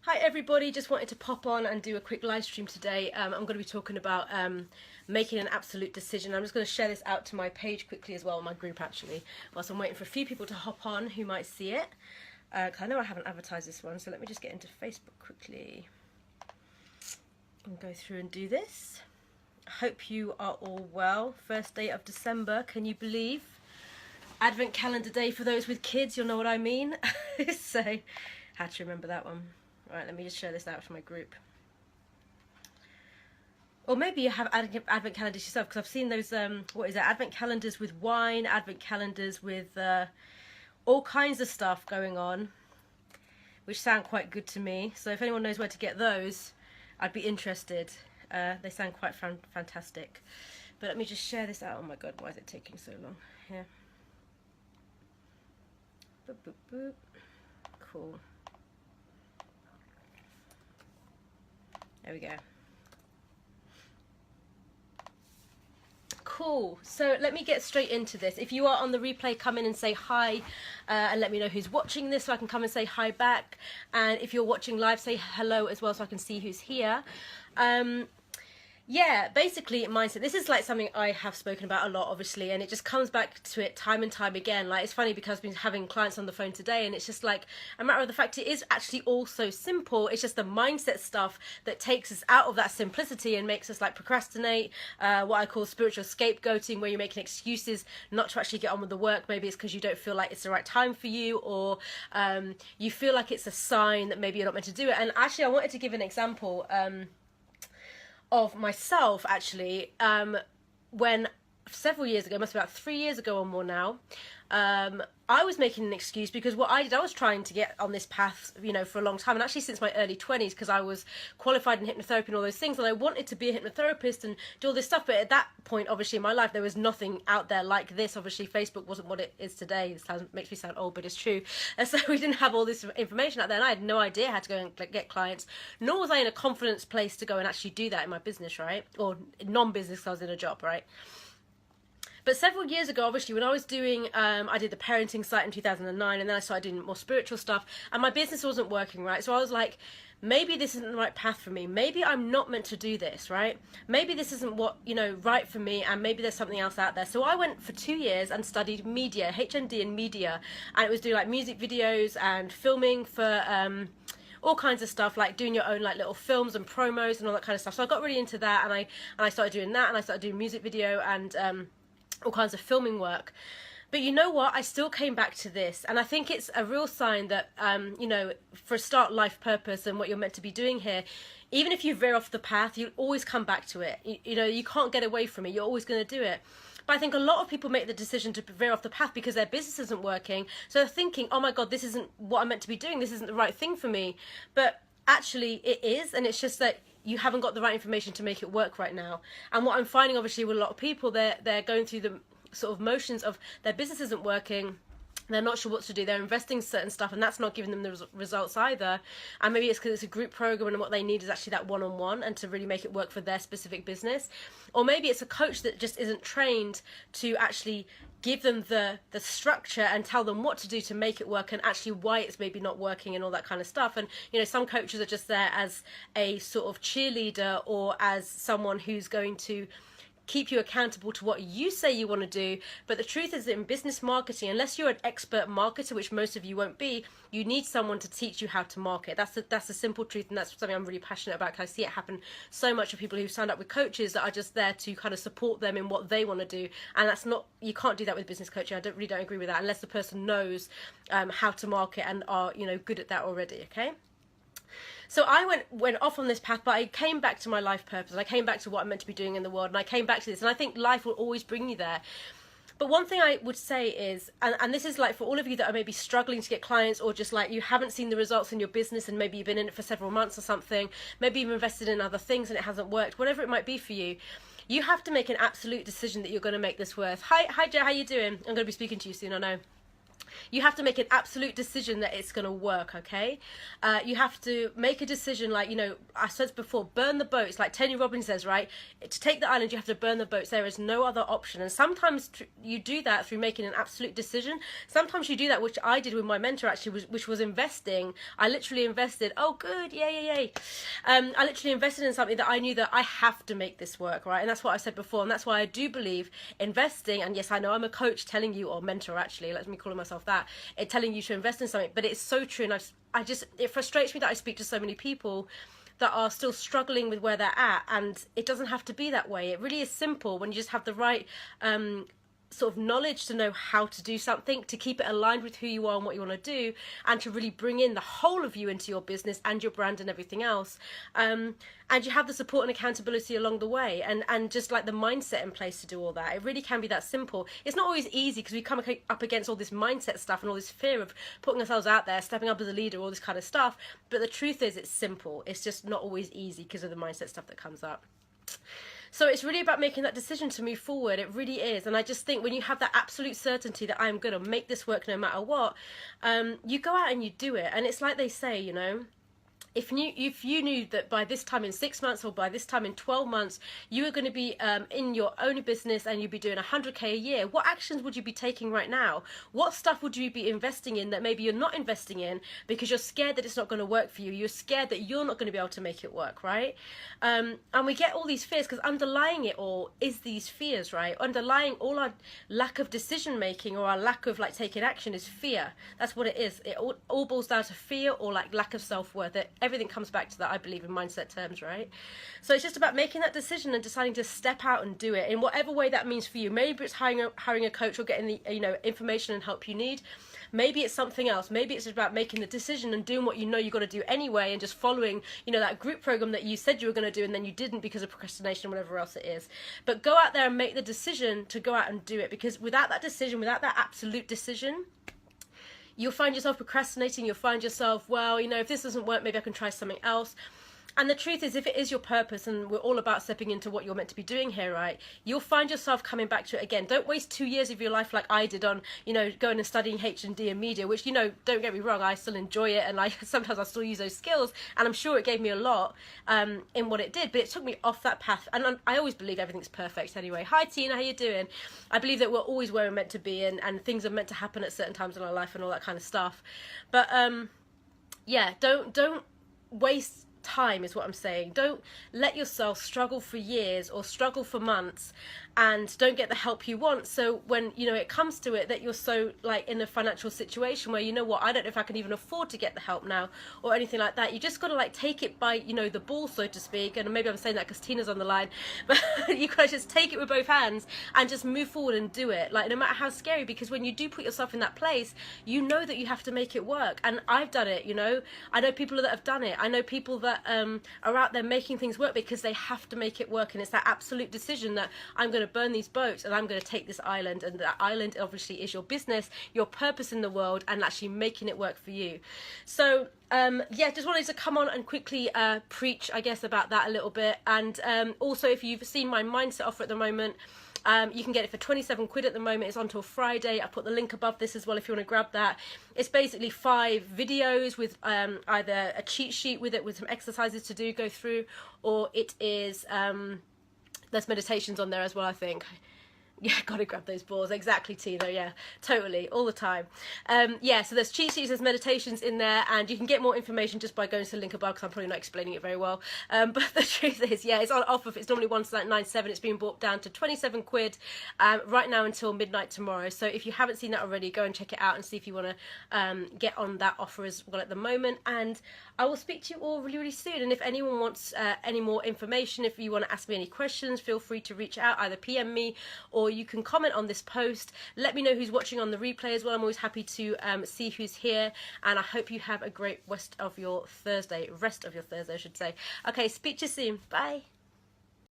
Hi everybody, just wanted to pop on and do a quick live stream today. I'm going to be talking about making an absolute decision. I'm just going to share this out to my page quickly as well, my group actually, whilst I'm waiting for a few people to hop on who might see it. 'Cause I know I haven't advertised this one, so let me just get into Facebook quickly and go through and do this. Hope you are all well. First day of December, can you believe? Advent calendar day for those with kids, you'll know what I mean. So, had to remember that one. Right, let me just share this out to my group. Or maybe you have advent calendars yourself, because I've seen those, what is that, advent calendars with wine, advent calendars with all kinds of stuff going on, which sound quite good to me. So if anyone knows where to get those, I'd be interested. They sound quite fantastic. But let me just share this out. Oh my god, why is it taking so long? Here. Boop, boop, boop. Cool. There we go. Cool. So let me get straight into this. If you are on the replay, come in and say hi and let me know who's watching this so I can come and say hi back. And if you're watching live, say hello as well so I can see who's here. Yeah, basically mindset. This is like something I have spoken about a lot, obviously, and it just comes back to it time and time again. Like, it's funny because I've been having clients on the phone today, and it's just like a matter of the fact it is actually all so simple. It's just the mindset stuff that takes us out of that simplicity and makes us like procrastinate, what I call spiritual scapegoating, where you're making excuses not to actually get on with the work. Maybe it's because you don't feel like it's the right time for you, or you feel like it's a sign that maybe you're not meant to do it. And actually, I wanted to give an example of myself actually, when several years ago, must be about 3 years ago or more now, I was making an excuse because what I did, I was trying to get on this path, you know, for a long time, and actually since my early 20s, because I was qualified in hypnotherapy and all those things, and I wanted to be a hypnotherapist and do all this stuff. But at that point, obviously in my life, there was nothing out there like this. Obviously Facebook wasn't what it is today. It makes me sound old, but it's true. And so we didn't have all this information out there, and I had no idea how to go and get clients, nor was I in a confidence place to go and actually do that in my business, right? Or non-business, I was in a job, right? But several years ago, obviously, when I was doing, I did the parenting site in 2009, and then I started doing more spiritual stuff, and my business wasn't working, right? So I was like, maybe this isn't the right path for me. Maybe I'm not meant to do this, right? Maybe this isn't what, you know, right for me, and maybe there's something else out there. So I went for 2 years and studied media, HND in media, and it was doing like music videos and filming for all kinds of stuff, like doing your own like little films and promos and all that kind of stuff. So I got really into that, and I started doing that, and I started doing music video and all kinds of filming work. But you know what, I still came back to this, and I think it's a real sign that you know, for a start, life purpose and what you're meant to be doing here, even if you veer off the path, you'll always come back to it. You know, you can't get away from it. You're always going to do it. But I think a lot of people make the decision to veer off the path because their business isn't working, so they're thinking, oh my god, this isn't what I'm meant to be doing, this isn't the right thing for me. But actually it is, and it's just that you haven't got the right information to make it work right now. And what I'm finding, obviously, with a lot of people, they're going through the sort of motions of their business isn't working, they're not sure what to do, they're investing certain stuff, and that's not giving them the results either. And maybe it's because it's a group program and what they need is actually that one-on-one and to really make it work for their specific business. Or maybe it's a coach that just isn't trained to actually give them the structure and tell them what to do to make it work, and actually why it's maybe not working and all that kind of stuff. And you know, some coaches are just there as a sort of cheerleader, or as someone who's going to keep you accountable to what you say you want to do. But the truth is that in business marketing, unless you're an expert marketer, which most of you won't be, you need someone to teach you how to market. That's the simple truth, and that's something I'm really passionate about, because I see it happen so much of people who've signed up with coaches that are just there to kind of support them in what they want to do. And that's not, you can't do that with business coaching. I really don't agree with that unless the person knows how to market and are, you know, good at that already. Okay. So I went off on this path, but I came back to my life purpose. I came back to what I'm meant to be doing in the world, and I came back to this, and I think life will always bring you there. But one thing I would say is, and this is like for all of you that are maybe struggling to get clients, or just like you haven't seen the results in your business, and maybe you've been in it for several months or something, maybe you've invested in other things and it hasn't worked, whatever it might be for you, you have to make an absolute decision that you're going to make this worth. Hi Joe, how you doing? I'm going to be speaking to you soon, I know. You have to make an absolute decision that it's going to work, okay? You have to make a decision, like, you know, I said before, burn the boats, like Tony Robbins says, right? To take the island, you have to burn the boats. There is no other option. And sometimes you do that through making an absolute decision. Sometimes you do that, which I did with my mentor, actually, which was investing. I literally invested. Oh, good. Yay. I literally invested in something that I knew that I have to make this work, right? And that's what I said before. And that's why I do believe investing, and yes, I know I'm a coach telling you, or mentor actually, let me call myself that, it telling you to invest in something, but it's so true. And it frustrates me that I speak to so many people that are still struggling with where they're at, and it doesn't have to be that way. It really is simple when you just have the right sort of knowledge to know how to do something, to keep it aligned with who you are and what you want to do, and to really bring in the whole of you into your business and your brand and everything else. And you have the support and accountability along the way, and just like the mindset in place to do all that. It really can be that simple. It's not always easy because we come up against all this mindset stuff and all this fear of putting ourselves out there, stepping up as a leader, all this kind of stuff. But the truth is, it's simple. It's just not always easy because of the mindset stuff that comes up. So it's really about making that decision to move forward. It really is. And I just think when you have that absolute certainty that I'm going to make this work no matter what, you go out and you do it. And it's like they say, you know, if you knew that by this time in 6 months or by this time in 12 months, you were going to be in your own business and you'd be doing 100K a year, what actions would you be taking right now? What stuff would you be investing in that maybe you're not investing in because you're scared that it's not going to work for you? You're scared that you're not going to be able to make it work, right? And we get all these fears because underlying it all is these fears, right? Underlying all our lack of decision making or our lack of like taking action is fear. That's what it is. It all boils down to fear or like lack of self-worth. Everything comes back to that, I believe, in mindset terms, right? So it's just about making that decision and deciding to step out and do it in whatever way that means for you. Maybe it's hiring a coach or getting the information and help you need. Maybe it's something else. Maybe it's about making the decision and doing what you know you got to do anyway, and just following that group program that you said you were going to do and then you didn't because of procrastination or whatever else it is. But go out there and make the decision to go out and do it, because without that decision, without that absolute decision, you'll find yourself procrastinating. You'll find yourself, well, if this doesn't work, maybe I can try something else. And the truth is, if it is your purpose, and we're all about stepping into what you're meant to be doing here, right, you'll find yourself coming back to it again. Don't waste 2 years of your life like I did on, going and studying H&D and media, which, don't get me wrong, I still enjoy it, and sometimes I still use those skills, and I'm sure it gave me a lot in what it did, but it took me off that path. And I always believe everything's perfect anyway. Hi, Tina, how you doing? I believe that we're always where we're meant to be, and things are meant to happen at certain times in our life and all that kind of stuff. But, yeah, don't waste time is what I'm saying. Don't let yourself struggle for years or struggle for months and don't get the help you want. So when it comes to it, that you're so in a financial situation where I don't know if I can even afford to get the help now or anything like that. You just got to take it by the ball, so to speak. And maybe I'm saying that because Tina's on the line, but you got to just take it with both hands and just move forward and do it. No matter how scary, because when you do put yourself in that place, you know that you have to make it work. And I've done it. I know people that have done it. I know people that are out there making things work because they have to make it work. And it's that absolute decision that I'm going to burn these boats and I'm going to take this island, and that island obviously is your business, your purpose in the world, and actually making it work for you. So yeah, just wanted to come on and quickly preach, I guess, about that a little bit. And also, if you've seen my mindset offer at the moment, you can get it for 27 quid at the moment. It's on till Friday. I put the link above this as well if you want to grab that. It's basically 5 videos with either a cheat sheet with it with some exercises to go through, or it is there's meditations on there as well, I think. Yeah, gotta grab those balls. Exactly, Tina. Yeah, totally, all the time. Yeah, so there's cheat sheets, there's meditations in there, and you can get more information just by going to the link above, because I'm probably not explaining it very well. But the truth is, yeah, it's on offer. It's normally $1.97. It's been brought down to 27 quid right now until midnight tomorrow. So if you haven't seen that already, go and check it out and see if you want to get on that offer as well at the moment. And I will speak to you all really, really soon. And if anyone wants any more information, if you want to ask me any questions, feel free to reach out, either PM me or you can comment on this post. Let me know who's watching on the replay as well. I'm always happy to see who's here, and I hope you have a great rest of your Thursday, I should say. Okay, speak to you soon. Bye.